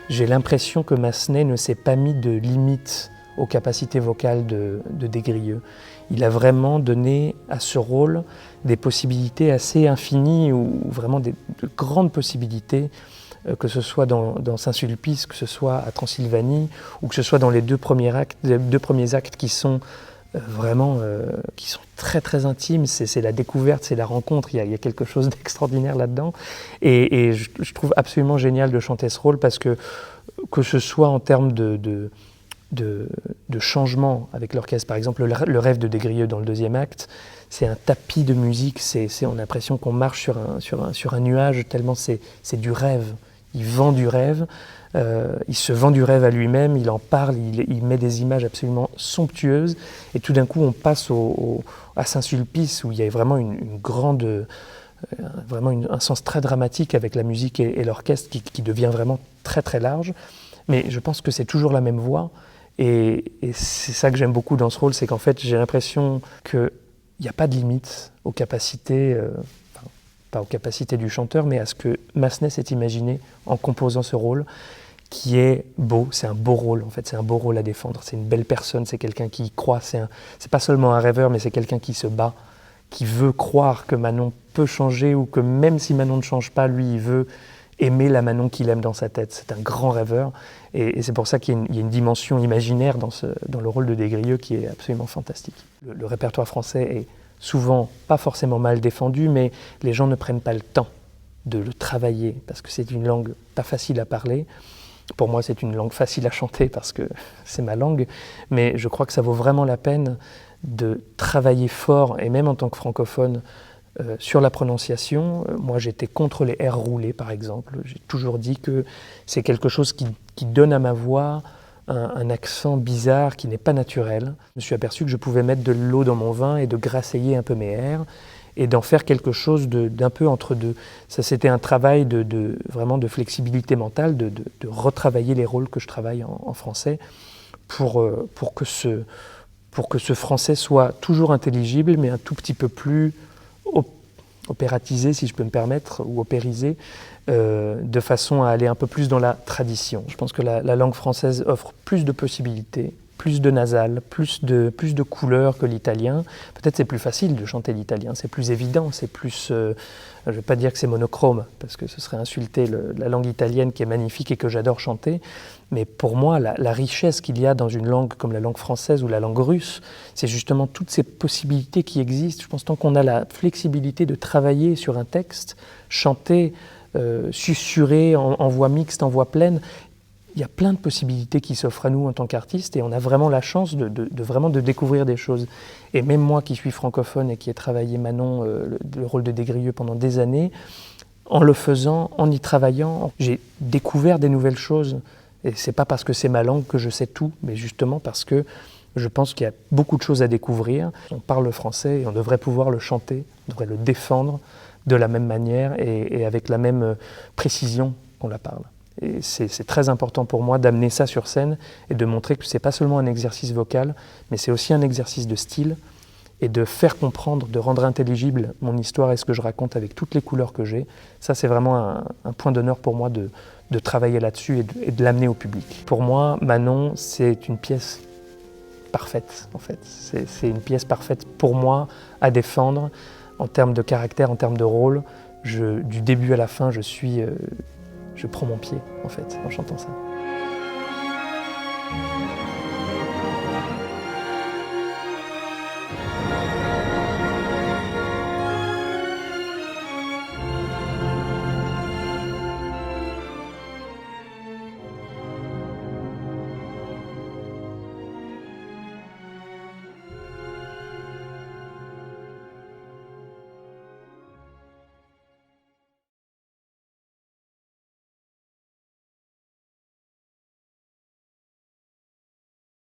J'ai l'impression que Massenet ne s'est pas mis de limite aux capacités vocales de Des-Grieux. Il a vraiment donné à ce rôle des possibilités assez infinies, ou vraiment de grandes possibilités, que ce soit dans Saint-Sulpice, que ce soit à Transylvanie, ou que ce soit dans les deux premiers actes qui sont vraiment qui sont très très intimes. C'est la découverte, c'est la rencontre, il y a quelque chose d'extraordinaire là-dedans. Et je trouve absolument génial de chanter ce rôle parce que ce soit en termes de changement avec l'orchestre, par exemple le rêve de Des-Grieux dans le deuxième acte, c'est un tapis de musique, on a l'impression qu'on marche sur un nuage tellement c'est du rêve. Il vend du rêve, il se vend du rêve à lui-même, il en parle, il met des images absolument somptueuses, et tout d'un coup on passe à Saint-Sulpice où il y a vraiment un sens très dramatique avec la musique et l'orchestre qui devient vraiment très très large. Mais je pense que c'est toujours la même voix, et c'est ça que j'aime beaucoup dans ce rôle, c'est qu'en fait j'ai l'impression qu'il n'y a pas de limite aux capacités, pas aux capacités du chanteur, mais à ce que Massenet s'est imaginé en composant ce rôle, qui est beau, c'est un beau rôle en fait, c'est un beau rôle à défendre, c'est une belle personne, c'est quelqu'un qui y croit, c'est pas seulement un rêveur, mais c'est quelqu'un qui se bat, qui veut croire que Manon peut changer, ou que même si Manon ne change pas, lui il veut aimer la Manon qu'il aime dans sa tête. C'est un grand rêveur, et c'est pour ça qu'il y a une dimension imaginaire dans le rôle de Des-Grieux qui est absolument fantastique. Le répertoire français est souvent pas forcément mal défendu, mais les gens ne prennent pas le temps de le travailler, parce que c'est une langue pas facile à parler. Pour moi, c'est une langue facile à chanter parce que c'est ma langue, mais je crois que ça vaut vraiment la peine de travailler fort, et même en tant que francophone, sur la prononciation. Moi, j'étais contre les R roulés, par exemple. J'ai toujours dit que c'est quelque chose qui donne à ma voix un accent bizarre qui n'est pas naturel. Je me suis aperçu que je pouvais mettre de l'eau dans mon vin et de grasseiller un peu mes R, et d'en faire quelque chose d'un peu entre deux. Ça, c'était un travail vraiment de flexibilité mentale, de retravailler les rôles que je travaille en français pour que ce français soit toujours intelligible, mais un tout petit peu plus opératisé, si je peux me permettre, ou opérisé, de façon à aller un peu plus dans la tradition. Je pense que la langue française offre plus de possibilités, plus de nasal, plus de couleurs que l'italien. Peut-être c'est plus facile de chanter l'italien, c'est plus évident, c'est plus... je ne vais pas dire que c'est monochrome, parce que ce serait insulter la langue italienne qui est magnifique et que j'adore chanter. Mais pour moi, la richesse qu'il y a dans une langue comme la langue française ou la langue russe, c'est justement toutes ces possibilités qui existent. Je pense tant qu'on a la flexibilité de travailler sur un texte, chanter, susurrer en voix mixte, en voix pleine, il y a plein de possibilités qui s'offrent à nous en tant qu'artistes, et on a vraiment la chance de découvrir des choses. Et même moi qui suis francophone et qui ai travaillé Manon, le rôle de Des-Grieux pendant des années, en le faisant, en y travaillant, j'ai découvert des nouvelles choses. Et c'est pas parce que c'est ma langue que je sais tout, mais justement parce que je pense qu'il y a beaucoup de choses à découvrir. On parle le français et on devrait pouvoir le chanter, on devrait le défendre de la même manière et avec la même précision qu'on la parle. Et c'est très important pour moi d'amener ça sur scène et de montrer que c'est pas seulement un exercice vocal, mais c'est aussi un exercice de style, et de faire comprendre, de rendre intelligible mon histoire et ce que je raconte avec toutes les couleurs que j'ai. Ça, c'est vraiment un point d'honneur pour moi de travailler là-dessus et de l'amener au public. Pour moi, Manon, c'est une pièce parfaite, en fait. C'est une pièce parfaite pour moi à défendre en termes de caractère, en termes de rôle. Du début à la fin, je prends mon pied, en fait, en chantant ça.